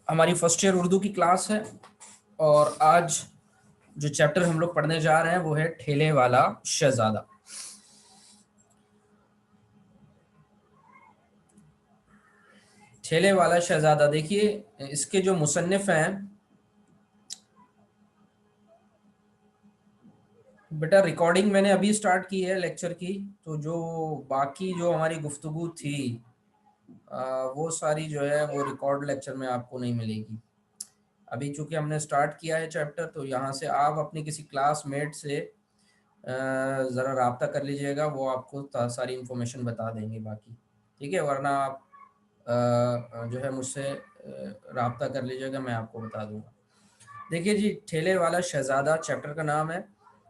हमारी first year Urdu की class है और आज जो चैप्टर हम लोग पढ़ने जा रहे हैं वो है ठेले वाला शहजादा। ठेले वाला शहजादा, देखिए इसके जो मुसन्निफ हैं, बेटा रिकॉर्डिंग मैंने अभी स्टार्ट की है लेक्चर की, तो जो बाकी जो हमारी गुफ्तगू थी वो सारी जो है वो रिकॉर्ड लेक्चर में आपको नहीं मिलेगी। अभी चूंकि हमने स्टार्ट किया है चैप्टर, तो यहाँ से आप अपनी किसी क्लासमेट से ज़रा रब्ता कर लीजिएगा, वो आपको सारी इन्फॉर्मेशन बता देंगे बाकी। ठीक है, वरना आप जो है मुझसे रब्ता कर लीजिएगा, मैं आपको बता दूंगा। देखिए जी, ठेले वाला शहज़ादा चैप्टर का नाम है।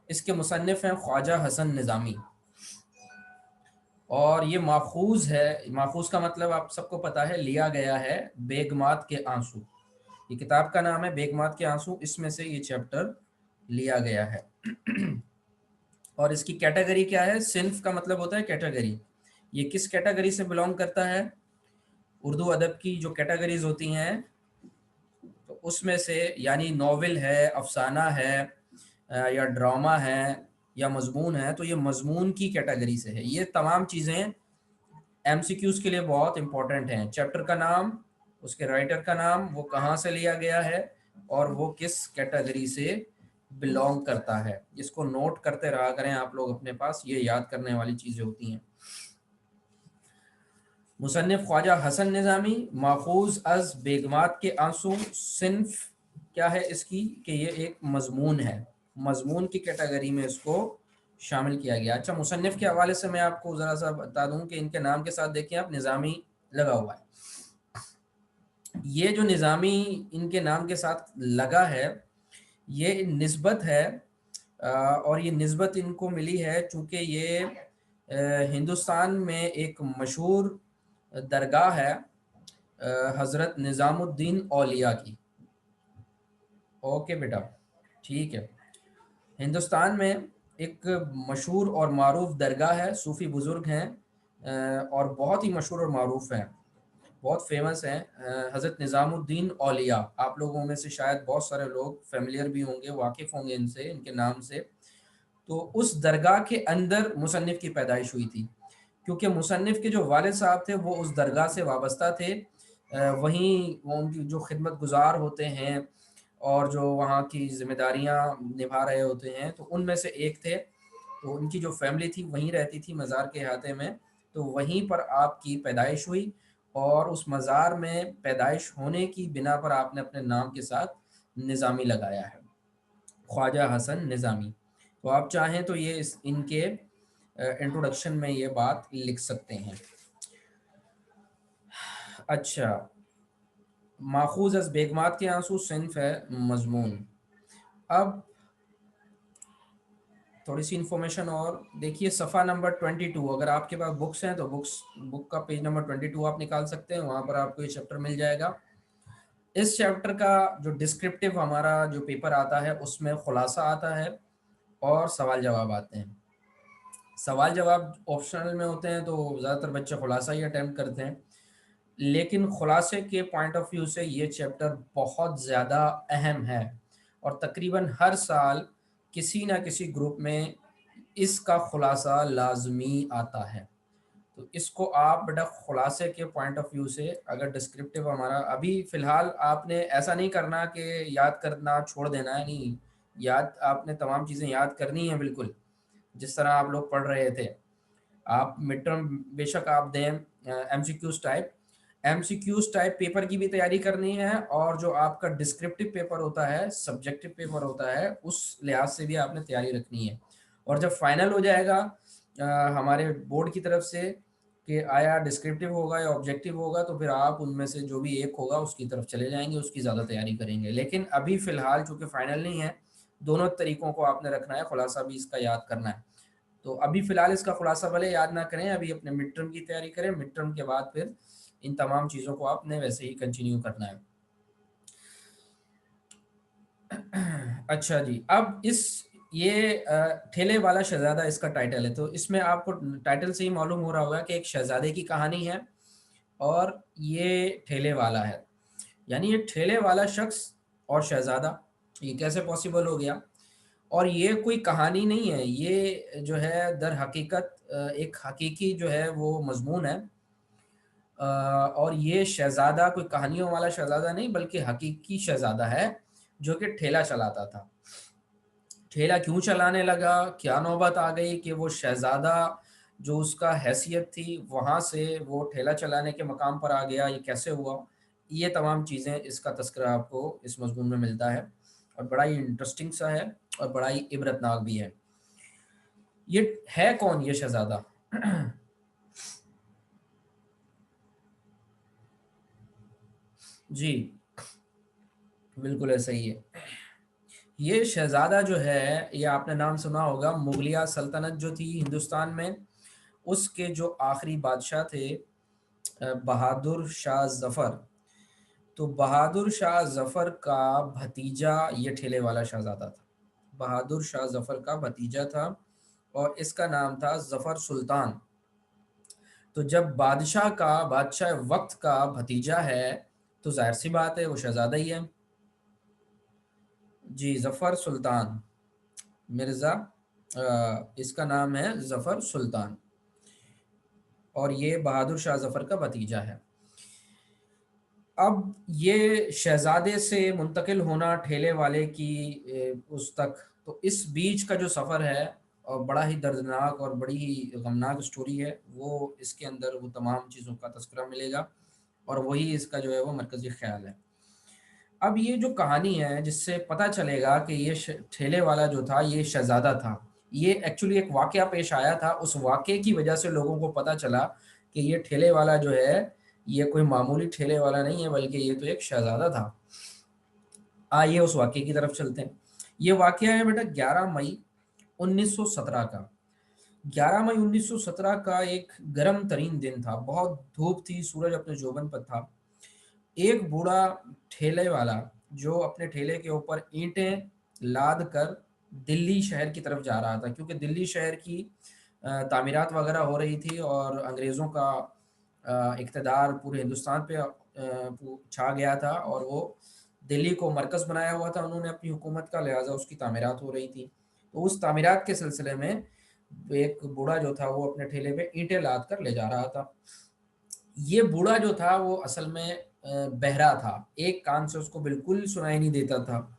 इसके मुसन्निफ़ हैं ख्वाजा हसन निज़ामी, और ये माखूज़ है। माखूज़ का मतलब आप सबको पता है, लिया गया है बेगमात के आंसू। ये किताब का नाम है बेगमात के आंसू, इसमें से ये चैप्टर लिया गया है। और इसकी कैटेगरी क्या है? सिन्फ का मतलब होता है कैटेगरी। ये किस कैटेगरी से बिलोंग करता है? उर्दू अदब की जो कैटेगरीज होती हैं, तो उसमें से यानी नॉवेल है, अफसाना है, या ड्रामा है, या मजमून है, तो ये मजमून की कैटेगरी से है। ये तमाम चीज़ें एमसीक्यूज के लिए बहुत इंपॉर्टेंट हैं। चैप्टर का नाम, उसके राइटर का नाम, वो कहाँ से लिया गया है, और वो किस कैटेगरी से बिलोंग करता है, इसको नोट करते रहा करें आप लोग अपने पास, ये याद करने वाली चीज़ें होती हैं। मुसन्निफ ख्वाजा हसन निज़ामी, माखूज अज बेगमात के आंसू। सिन्फ क्या है इसकी कि ये एक मजमून है, मजमून की कैटेगरी में इसको शामिल किया गया। अच्छा, मुसन्निफ के हवाले से मैं आपको ज़रा सा बता दूं कि इनके नाम के साथ देखिए आप, निज़ामी लगा हुआ है। ये जो निज़ामी इनके नाम के साथ लगा है, ये निस्बत है, और ये निस्बत इनको मिली है चूँकि ये हिंदुस्तान में एक मशहूर दरगाह है हज़रत निज़ामुद्दीन औलिया की। ओके बेटा, ठीक है। हिंदुस्तान में एक मशहूर और मारूफ दरगाह है, सूफ़ी बुज़ुर्ग हैं, और बहुत ही मशहूर और मारूफ हैं, बहुत फेमस हैं। हज़रत निज़ामुद्दीन औलिया, आप लोगों में से शायद बहुत सारे लोग फेमिलियर भी होंगे, वाकिफ़ होंगे इनसे, इनके नाम से। तो उस दरगाह के अंदर मुसन्निफ़ की पैदाइश हुई थी, क्योंकि मुसन्निफ़ के जो वालिद साहब थे वो उस दरगाह से वाबस्ता थे। वहीं वो उनकी जो खिदमत गुज़ार होते हैं और जो वहाँ की ज़िम्मेदारियाँ निभा रहे होते हैं, तो उनमें से एक थे। तो उनकी जो फ़ैमिली थी वहीं रहती थी मज़ार के अहाते में, तो वहीं पर आपकी पैदाइश हुई, और उस मज़ार में पैदाइश होने की बिना पर आपने अपने नाम के साथ निज़ामी लगाया है, ख्वाजा हसन निज़ामी। तो आप चाहें तो ये इस इनके इंट्रोडक्शन में ये बात लिख सकते हैं। अच्छा, माखूज अज बेगमात के आंसू सिन्फ है मजमून। अब थोड़ी सी इन्फॉर्मेशन और देखिए, सफ़ा नंबर 22, अगर आपके पास बुक्स हैं तो बुक का पेज नंबर 22 आप निकाल सकते हैं, वहाँ पर आपको ये चैप्टर मिल जाएगा। इस चैप्टर का जो डिस्क्रिप्टिव हमारा जो पेपर आता है, उसमें खुलासा आता है और सवाल जवाब आते हैं। सवाल जवाब ऑप्शनल में होते हैं, तो ज़्यादातर बच्चे खुलासा ही अटेम्प्ट करते हैं, लेकिन खुलासे के पॉइंट ऑफ व्यू से ये चैप्टर बहुत ज़्यादा अहम है, और तकरीबन हर साल किसी ना किसी ग्रुप में इसका खुलासा लाजमी आता है। तो इसको आप बेटा खुलासे के पॉइंट ऑफ व्यू से, अगर डिस्क्रिप्टिव हमारा अभी फ़िलहाल आपने ऐसा नहीं करना कि याद करना छोड़ देना है, नहीं, याद आपने तमाम चीज़ें याद करनी है बिल्कुल, जिस तरह आप लोग पढ़ रहे थे। आप मिड टर्म बेशक आप दें, एमसीक्यूज टाइप पेपर की भी तैयारी करनी है, और जो आपका डिस्क्रिप्टिव पेपर होता है, सब्जेक्टिव पेपर होता है, उस लिहाज से भी आपने तैयारी रखनी है। और जब फाइनल हो जाएगा हमारे बोर्ड की तरफ से कि आया डिस्क्रिप्टिव होगा या ऑब्जेक्टिव होगा, तो फिर आप उनमें से जो भी एक होगा उसकी तरफ चले जाएंगे, उसकी ज़्यादा तैयारी करेंगे। लेकिन अभी फ़िलहाल चूँकि फाइनल नहीं है, दोनों तरीक़ों को आपने रखना है, खुलासा भी इसका याद करना है। तो अभी फ़िलहाल इसका खुलासा भले याद ना करें, अभी अपने मिड टर्म की तैयारी करें, मिड टर्म के बाद फिर इन तमाम चीज़ों को आपने वैसे ही कंटिन्यू करना है। अच्छा जी, अब ये ठेले वाला शहज़ादा इसका टाइटल है, तो इसमें आपको टाइटल से ही मालूम हो रहा होगा कि एक शहज़ादे की कहानी है, और ये ठेले वाला है, यानी ये ठेले वाला शख्स और शहजादा, ये कैसे पॉसिबल हो गया? और ये कोई कहानी नहीं है, ये जो है दर हकीकत एक हकीकी जो है वो मजमून है। और ये शहजादा कोई कहानियों वाला शहजादा नहीं, बल्कि हकीकी शहजादा है जो कि ठेला चलाता था। ठेला क्यों चलाने लगा, क्या नौबत आ गई कि वो शहजादा जो उसका हैसियत थी वहाँ से वो ठेला चलाने के मकाम पर आ गया, ये कैसे हुआ? ये तमाम चीज़ें, इसका तज़किरा आपको इस मज़मून में मिलता है और बड़ा ही इंटरेस्टिंग सा है और बड़ा ही इबरतनाक भी है। ये है कौन ये शहजादा? जी, बिल्कुल ऐसा ही है। ये शहजादा जो है, ये आपने नाम सुना होगा, मुगलिया सल्तनत जो थी हिंदुस्तान में, उसके जो आखिरी बादशाह थे बहादुर शाह जफर। तो बहादुर शाह जफर का भतीजा ये ठेले वाला शहजादा था। बहादुर शाह जफर का भतीजा था और इसका नाम था जफर सुल्तान। तो जब बादशाह वक्त का भतीजा है तो जाहिर सी बात है वो शहजादा ही है। जी, जफर सुल्तान मिर्जा, इसका नाम है जफर सुल्तान और ये बहादुर शाह जफर का भतीजा है। अब ये शहजादे से मुंतकिल होना ठेले वाले की उस तक, तो इस बीच का जो सफ़र है और बड़ा ही दर्दनाक और बड़ी ही गमनाक स्टोरी है, वो इसके अंदर वो तमाम चीज़ों का तस्करा मिलेगा और वही इसका जो है वो मरकज़ी ख्याल है। अब ये जो कहानी है जिससे पता चलेगा कि ये ठेले वाला जो था ये शहजादा था, ये एक्चुअली एक वाक़या पेश आया था, उस वाक़ये की वजह से लोगों को पता चला कि ये ठेले वाला जो है ये कोई मामूली ठेले वाला नहीं है, बल्कि ये तो एक शहजादा था। आइए उस वाक़ये की तरफ चलते हैं। ये वाक़या है बेटा 11 मई 1917 का। 11 मई 1917 का एक गर्म तरीन दिन था, बहुत धूप थी, सूरज अपने जोबन पर था। एक बूढ़ा ठेले वाला जो अपने ठेले के ऊपर ईंटें लाद कर दिल्ली शहर की तरफ जा रहा था, क्योंकि दिल्ली शहर की तामीरात वगैरह हो रही थी और अंग्रेज़ों का इक़्तिदार पूरे हिंदुस्तान पे छा गया था और वो दिल्ली को मरकज़ बनाया हुआ था उन्होंने अपनी हुकूमत का, लिहाज़ा उसकी तामीरात हो रही थी। तो उस तामीरात के सिलसिले में एक बूढ़ा जो था वो अपने ठेले पे ईंटें लाद कर ले जा रहा था। ये बूढ़ा जो था वो असल में बहरा था, एक कान से उसको बिल्कुल सुनाई नहीं देता था।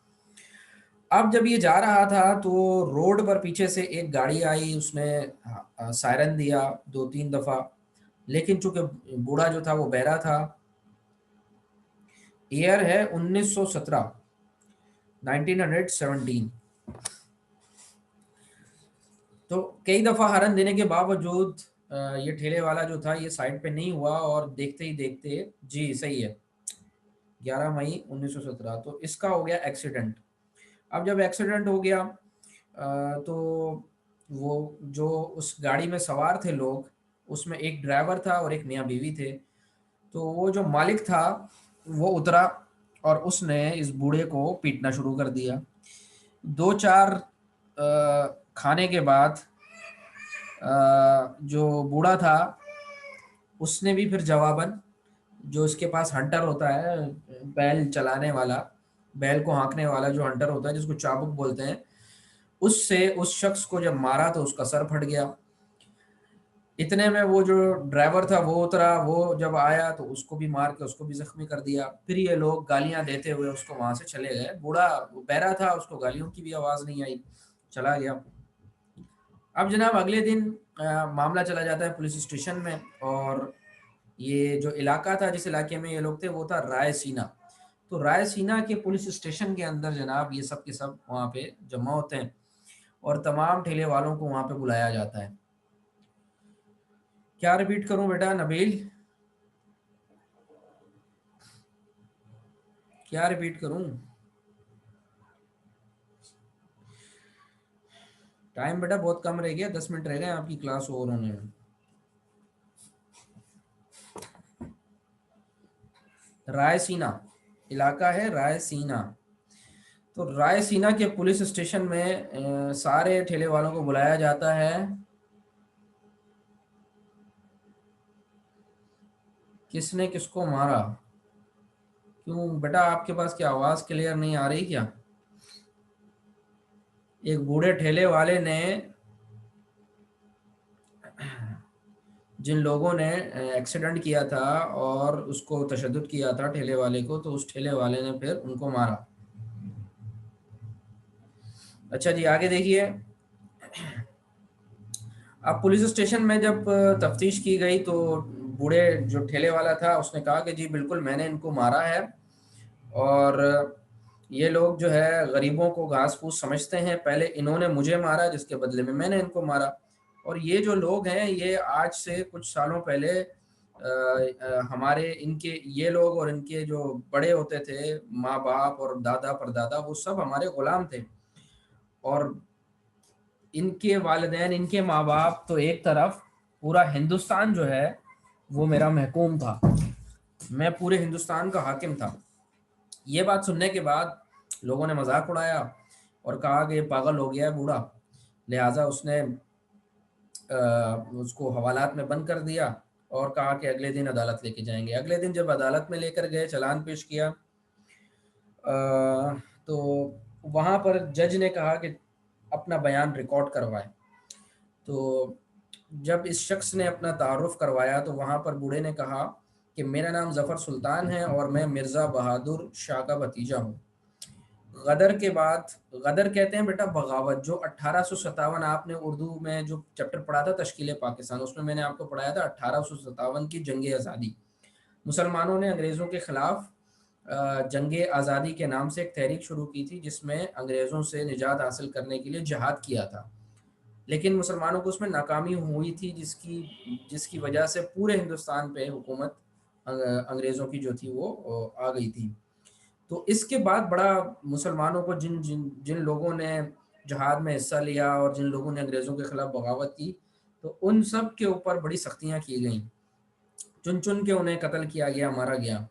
अब जब ये जा रहा था तो रोड पर पीछे से एक गाड़ी आई, उसने सायरन दिया 2-3 दफ़ा, लेकिन चूँकि बूढ़ा जो था वो बहरा था। ईयर है 1917, 1917। तो कई दफ़ा हॉर्न देने के बावजूद ये ठेले वाला जो था ये साइड पे नहीं हुआ और देखते ही देखते, जी सही है, 11 मई 1917, तो इसका हो गया एक्सीडेंट। अब जब एक्सीडेंट हो गया तो वो जो उस गाड़ी में सवार थे लोग, उसमें एक ड्राइवर था और एक मियाँ बीवी थे। तो वो जो मालिक था वो उतरा और उसने इस बूढ़े को पीटना शुरू कर दिया। 2-4 खाने के बाद जो बूढ़ा था उसने भी फिर जवाबन, जो इसके पास हंटर होता है, बैल चलाने वाला, बैल को हाँकने वाला जो हंटर होता है जिसको चाबुक बोलते हैं, उससे उस शख्स को जब मारा तो उसका सर फट गया। इतने में वो जो ड्राइवर था वो उतरा, वो जब आया तो उसको भी मार के उसको भी जख्मी कर दिया। फिर ये लोग गालियां देते हुए उसको वहां से चले गए। बूढ़ा बहरा था, उसको गालियों की भी आवाज नहीं आई, चला गया। अब जनाब अगले दिन मामला चला जाता है पुलिस स्टेशन में और ये जो इलाका था जिस इलाके में ये लोग थे वो था रायसीना। तो रायसीना के पुलिस स्टेशन के अंदर जनाब ये सब के सब वहाँ पे जमा होते हैं और तमाम ठेले वालों को वहाँ पे बुलाया जाता है। क्या रिपीट करूं बेटा नबील, क्या रिपीट करूं? टाइम बेटा बहुत कम रह गया, 10 मिनट रह गए आपकी क्लास ओवर होने में। रायसीना इलाका है, रायसीना। तो रायसीना के पुलिस स्टेशन में सारे ठेले वालों को बुलाया जाता है किसने किसको मारा? क्यों बेटा, आपके पास क्या आवाज़ क्लियर नहीं आ रही क्या? एक बूढ़े ठेले वाले ने, जिन लोगों ने एक्सीडेंट किया था और उसको तशद्दुद किया था ठेले वाले को, तो उस ठेले वाले ने फिर उनको मारा। अच्छा जी, आगे देखिए। अब पुलिस स्टेशन में जब तफ्तीश की गई तो बूढ़े जो ठेले वाला था उसने कहा कि जी बिल्कुल मैंने इनको मारा है, और ये लोग जो है गरीबों को घास फूस समझते हैं, पहले इन्होंने मुझे मारा जिसके बदले में मैंने इनको मारा। और ये जो लोग हैं ये आज से कुछ सालों पहले हमारे इनके ये लोग और इनके जो बड़े होते थे, माँ बाप और दादा परदादा, वो सब हमारे गुलाम थे। और इनके वालिदैन, इनके माँ बाप, तो एक तरफ पूरा हिंदुस्तान जो है वो मेरा महकूम था, मैं पूरे हिंदुस्तान का हाकिम था। ये बात सुनने के बाद लोगों ने मजाक उड़ाया और कहा कि ये पागल हो गया है बूढ़ा, लिहाजा उसने उसको हवालात में बंद कर दिया और कहा कि अगले दिन अदालत लेके जाएंगे। अगले दिन जब अदालत में लेकर गए, चालान पेश किया, तो वहाँ पर जज ने कहा कि अपना बयान रिकॉर्ड करवाए। तो जब इस शख्स ने अपना तारुफ करवाया तो वहाँ पर बूढ़े ने कहा कि मेरा नाम जफ़र सुल्तान है और मैं मिर्ज़ा बहादुर शाह का भतीजा हूँ। गदर के बाद, गदर कहते हैं बेटा बगावत, जो 1857, आपने उर्दू में जो चैप्टर पढ़ा था तश्कील पाकिस्तान, उसमें मैंने आपको पढ़ाया था 1857 की जंग आज़ादी। मुसलमानों ने अंग्रेज़ों के ख़िलाफ़ जंग आज़ादी के नाम से एक तहरीक शुरू की थी जिसमें अंग्रेज़ों से निजात हासिल करने के लिए जिहाद किया था। लेकिन मुसलमानों को उसमें नाकामी हुई थी, जिसकी जिसकी वजह से पूरे हिंदुस्तान पे हुकूमत अंग्रेज़ों की जो थी वो आ गई थी। तो इसके बाद बड़ा मुसलमानों को, जिन जिन जिन लोगों ने जहाद में हिस्सा लिया और जिन लोगों ने अंग्रेज़ों के खिलाफ बगावत की, तो उन सब के ऊपर बड़ी सख्तियाँ की गईं। चुन चुन के उन्हें कत्ल किया गया, मारा गया।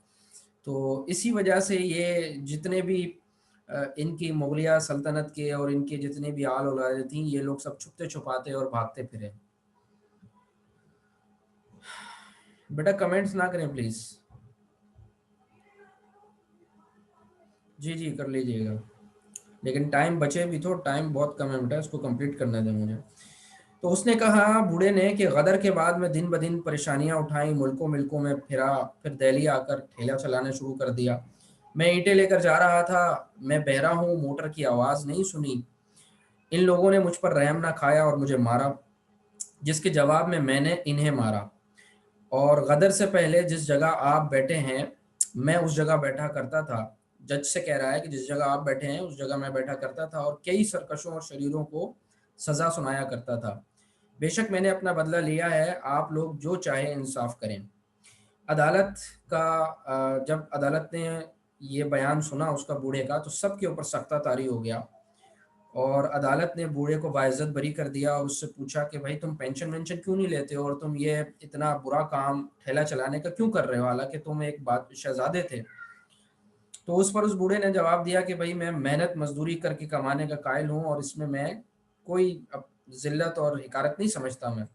तो इसी वजह से ये जितने भी इनकी मुगलिया सल्तनत के और इनके जितने भी आल औलादें थीं, ये लोग सब छुपते छुपाते और भागते फिरे। बेटा कमेंट्स ना करें प्लीज़। जी जी कर लीजिएगा, लेकिन टाइम बचे भी तो, टाइम बहुत कम है बेटा, इसको कंप्लीट करने दें मुझे। तो उसने कहा बूढ़े ने कि गदर के बाद मैं दिन ब दिन परेशानियां उठाई, मुल्कों मिल्कों में फिरा, फिर दिल्ली आकर ठेला चलाना शुरू कर दिया। मैं ईंटें लेकर जा रहा था, मैं बहरा हूँ, मोटर की आवाज़ नहीं सुनी। इन लोगों ने मुझ पर रहम ना खाया और मुझे मारा, जिसके जवाब में मैंने इन्हें मारा। और गदर से पहले जिस जगह आप बैठे हैं मैं उस जगह बैठा करता था। जज से कह रहा है कि जिस जगह आप बैठे हैं उस जगह मैं बैठा करता था और कई सरकशों और शरीरों को सजा सुनाया करता था। बेशक मैंने अपना बदला लिया है, आप लोग जो चाहे इंसाफ करें। अदालत का जब अदालत ने ये बयान सुना उसका बूढ़े का, तो सबके ऊपर सख्ता तारी हो गया और अदालत ने बूढ़े को बाइज्जत बरी कर दिया और उससे पूछा कि भाई तुम पेंशन वेंशन क्यों नहीं लेते हो और तुम ये इतना बुरा काम ठेला चलाने का क्यों कर रहे हो, हालांकि तुम एक बात शहजादे थे। तो उस पर उस बूढ़े ने जवाब दिया कि भाई मैं मेहनत मजदूरी करके कमाने का कायल हूँ और इसमें मैं कोई जिल्लत और हिकारत नहीं समझता मैं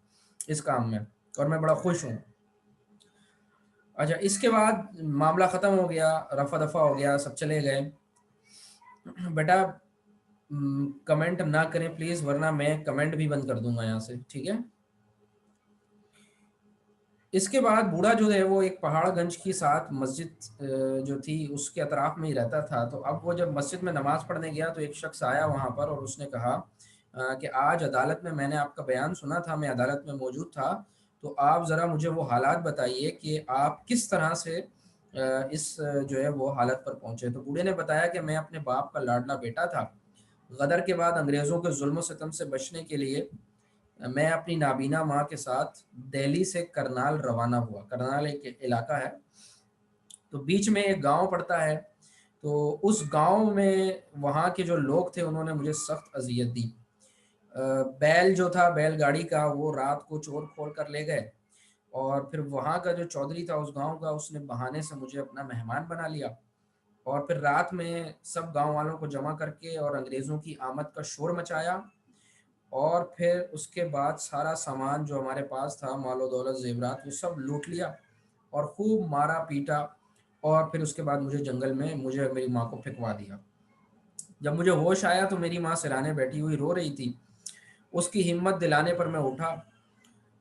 इस काम में, और मैं बड़ा खुश हूँ। अच्छा, इसके बाद मामला ख़त्म हो गया, रफा दफा हो गया, सब चले गए। बेटा कमेंट ना करें प्लीज़, वरना मैं कमेंट भी बंद कर दूंगा यहाँ से, ठीक है। इसके बाद बूढ़ा जो है वो एक पहाड़गंज की साथ मस्जिद जो थी उसके अतराफ में ही रहता था। तो अब वो जब मस्जिद में नमाज पढ़ने गया तो एक शख्स आया वहाँ पर और उसने कहा कि आज अदालत में मैंने आपका बयान सुना था, मैं अदालत में मौजूद था, तो आप ज़रा मुझे वो हालात बताइए कि आप किस तरह से जो है वो हालत पर पहुँचे। तो बूढ़े ने बताया कि मैं अपने बाप का लाडला बेटा था। गदर के बाद अंग्रेज़ों के जुल्म सितम से बचने के लिए मैं अपनी नाबीना माँ के साथ दिल्ली से करनाल रवाना हुआ। करनाल एक इलाका है, तो बीच में एक गांव पड़ता है। तो उस गांव में वहाँ के जो लोग थे उन्होंने मुझे सख्त अजियत दी। बैल जो था बैलगाड़ी का वो रात को चोर खोल कर ले गए और फिर वहाँ का जो चौधरी था उस गांव का, उसने बहाने से मुझे अपना मेहमान बना लिया और फिर रात में सब गांव वालों को जमा करके और अंग्रेज़ों की आमद का शोर मचाया और फिर उसके बाद सारा सामान जो हमारे पास था, मालो दौलत जेवरात, वो सब लूट लिया और खूब मारा पीटा, और फिर उसके बाद मुझे जंगल में मुझे मेरी माँ को फेंकवा दिया। जब मुझे होश आया तो मेरी माँ सिरहाने बैठी हुई रो रही थी। उसकी हिम्मत दिलाने पर मैं उठा,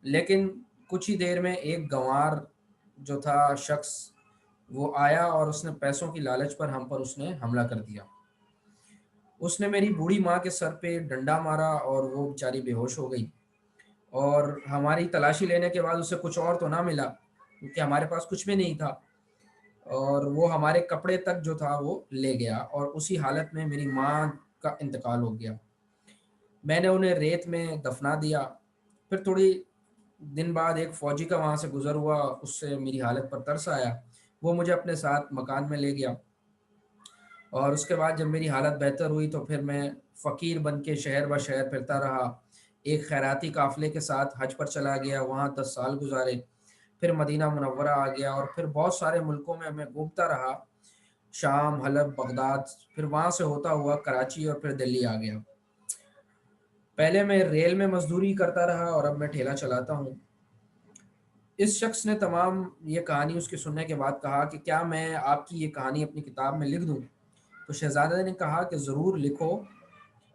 लेकिन कुछ ही देर में एक गंवार जो था शख्स, वो आया और उसने पैसों की लालच पर हम पर उसने हमला कर दिया। उसने मेरी बूढ़ी माँ के सर पे डंडा मारा और वो बेचारी बेहोश हो गई। और हमारी तलाशी लेने के बाद उसे कुछ और तो ना मिला, क्योंकि हमारे पास कुछ भी नहीं था। और वो हमारे कपड़े तक जो था वो ले गया, और उसी हालत में मेरी माँ का इंतकाल हो गया। मैंने उन्हें रेत में दफना दिया। फिर थोड़ी दिन बाद एक फौजी का वहाँ से गुजर हुआ, उससे मेरी हालत पर तरस आया। वो मुझे अपने साथ मकान में ले गया, और उसके बाद जब मेरी हालत बेहतर हुई तो फिर मैं फ़कीर बन के शहर ब शहर फिरता रहा। एक खैराती काफ़िले के साथ हज पर चला गया, वहाँ 10 साल गुजारे। फिर मदीना मुनव्वरा आ गया, और फिर बहुत सारे मुल्कों में मैं घूमता रहा, शाम, हलब, बगदाद। फिर वहाँ से होता हुआ कराची और फिर दिल्ली आ गया। पहले मैं रेल में मजदूरी करता रहा और अब मैं ठेला चलाता हूँ। इस शख्स ने तमाम ये कहानी उसके सुनने के बाद कहा कि क्या मैं आपकी ये कहानी अपनी किताब में लिख दूँ? तो शहजादे ने कहा कि ज़रूर लिखो,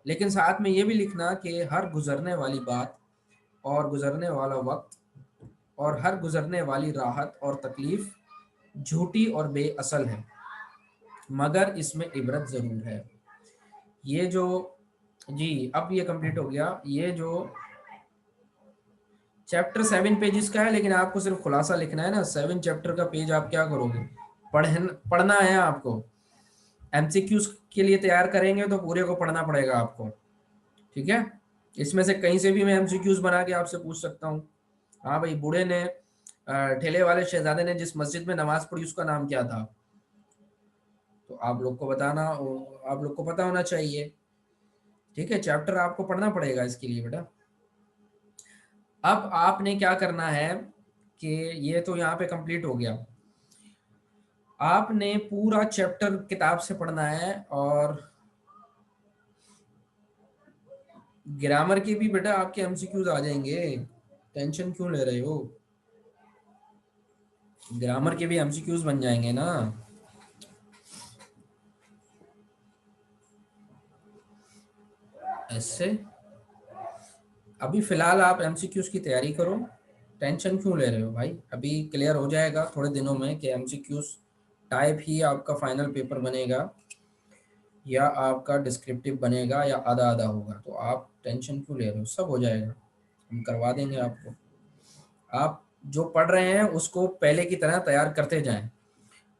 लेकिन साथ में ये भी लिखना कि हर गुजरने वाली बात और गुजरने वाला वक्त और हर गुजरने वाली राहत और तकलीफ झूठी और बेअसल है, मगर इसमें इबरत ज़रूर है। ये जो, जी अब ये कंप्लीट हो गया। ये जो चैप्टर 7 पेजेस का है, लेकिन आपको सिर्फ खुलासा लिखना है ना। 7 चैप्टर का पेज आप क्या करोगे? पढ़ना है आपको। एमसीक्यूज के लिए तैयार करेंगे तो पूरे को पढ़ना पड़ेगा आपको, ठीक है? इसमें से कहीं से भी मैं एमसीक्यूज बना के आपसे पूछ सकता हूँ। हाँ भाई, बूढ़े ने ठेले वाले शहजादे ने जिस मस्जिद में नमाज पढ़ी उसका नाम क्या था? तो आप लोग को बताना, आप लोग को पता होना चाहिए। ठीक है, चैप्टर आपको पढ़ना पड़ेगा इसके लिए बेटा। अब आपने क्या करना है कि ये तो यहाँ पे कंप्लीट हो गया। आपने पूरा चैप्टर किताब से पढ़ना है, और ग्रामर के भी बेटा आपके एमसीक्यूज आ जाएंगे। टेंशन क्यों ले रहे हो? ग्रामर के भी एमसीक्यूज बन जाएंगे ना। ऐसे अभी फिलहाल आप एमसीक्यूज की तैयारी करो। टेंशन क्यों ले रहे हो भाई? अभी क्लियर हो जाएगा थोड़े दिनों में कि एमसीक्यूज टाइप ही आपका फाइनल पेपर बनेगा, या आपका डिस्क्रिप्टिव बनेगा, या आधा आधा होगा। तो आप टेंशन क्यों ले रहे हो? सब हो जाएगा, हम करवा देंगे आपको। आप जो पढ़ रहे हैं उसको पहले की तरह तैयार करते जाएं।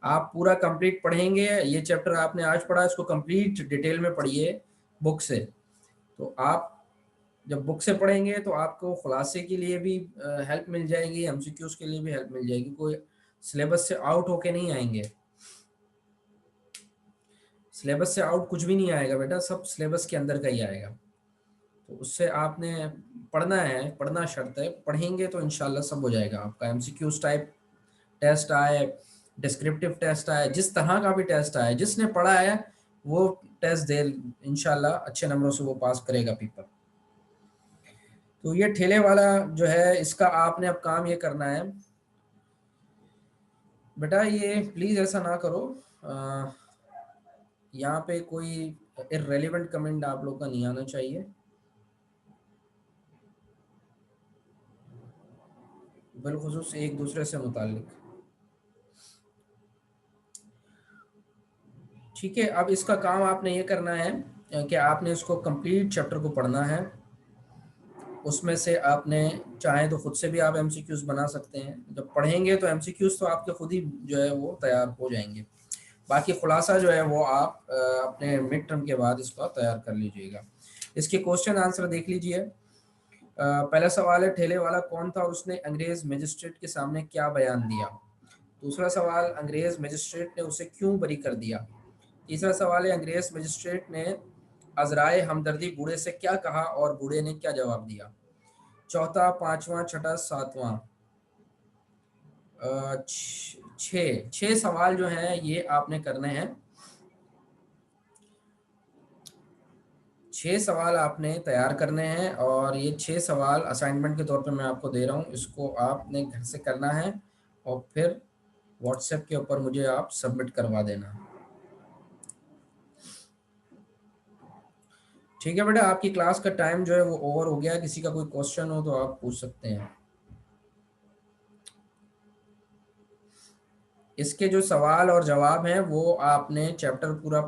आप पूरा कंप्लीट पढ़ेंगे। ये चैप्टर आपने आज पढ़ा, इसको कंप्लीट डिटेल में पढ़िए बुक से। तो आप जब बुक से पढ़ेंगे तो आपको खुलासे के लिए भी हेल्प मिल जाएगी, एमसीक्यूज के लिए भी हेल्प मिल जाएगी। कोई सिलेबस से आउट होके नहीं आएंगे। सिलेबस से आउट कुछ भी नहीं आएगा बेटा, सब सिलेबस के अंदर का ही आएगा। तो उससे आपने पढ़ना है, पढ़ना शर्त है। पढ़ेंगे तो इंशाल्लाह सब हो जाएगा आपका। एमसीक्यूज टाइप टेस्ट आए, डिस्क्रिप्टिव टेस्ट आए, जिस तरह का भी टेस्ट आए, जिसने पढ़ा है वो टेस्ट दे, इंशाल्लाह अच्छे नंबरों से वो पास करेगा पेपर। तो ये ठेले वाला जो है, इसका आपने अब काम ये करना है बेटा, ये प्लीज ऐसा ना करो। यहाँ पे कोई इररेलेवेंट कमेंट आप लोग का नहीं आना चाहिए, बिलखुसूस एक दूसरे से मुताल्लिक। ठीक है, अब इसका काम आपने ये करना है कि आपने इसको कंप्लीट चैप्टर को पढ़ना है। उसमें से आपने चाहे तो खुद से भी आप एमसीक्यूज बना सकते हैं। जब पढ़ेंगे तो एमसीक्यूज तो आपके खुद ही जो है वो तैयार हो जाएंगे। बाकी खुलासा जो है वो आप अपने मिड टर्म के बाद इसका तैयार कर लीजिएगा। इसके क्वेश्चन आंसर देख लीजिए। पहला सवाल है, ठेले वाला कौन था और उसने अंग्रेज मजिस्ट्रेट के सामने क्या बयान दिया? दूसरा सवाल, अंग्रेज मजिस्ट्रेट ने उसे क्यों बरी कर दिया? तीसरा सवाल है, अंग्रेज मजिस्ट्रेट ने अजराए हमदर्दी बूढ़े से क्या कहा और बूढ़े ने क्या जवाब दिया? चौथा, पांचवा, छठा, सातवां, छः छः सवाल जो हैं ये आपने करने हैं। 6 सवाल आपने तैयार करने हैं, और ये 6 सवाल असाइनमेंट के तौर पे मैं आपको दे रहा हूँ। इसको आपने घर से करना है, और फिर व्हाट्सएप के ऊपर मुझे आप सबमिट करवा देना। ठीक है बेटा, आपकी क्लास का टाइम जो है वो ओवर हो गया है। किसी का कोई क्वेश्चन हो तो आप पूछ सकते हैं। इसके जो सवाल और जवाब हैं वो आपने चैप्टर पूरा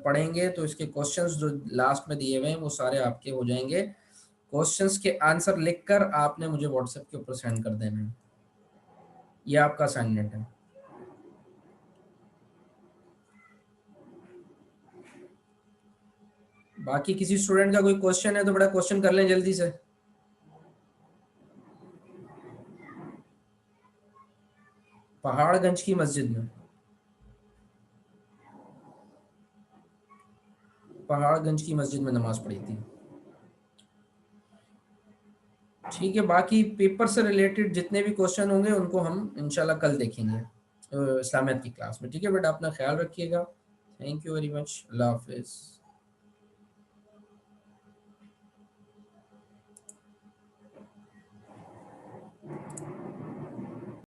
पढ़ेंगे तो इसके क्वेश्चंस जो लास्ट में दिए हुए हैं वो सारे आपके हो जाएंगे। क्वेश्चंस के आंसर लिखकर आपने मुझे व्हाट्सएप के ऊपर सेंड कर देना है। ये आपका असाइनमेंट है। बाकी किसी स्टूडेंट का कोई क्वेश्चन है तो बड़ा क्वेश्चन कर लें जल्दी से। पहाड़गंज की मस्जिद में, पहाड़गंज की मस्जिद में नमाज पढ़ी थी। ठीक है, बाकी पेपर से रिलेटेड जितने भी क्वेश्चन होंगे उनको हम इंशाल्लाह कल देखेंगे इस्लामियत की क्लास में। ठीक है बेटा, अपना ख्याल रखिएगा। Thank you very much. अल्लाह हाफिज़।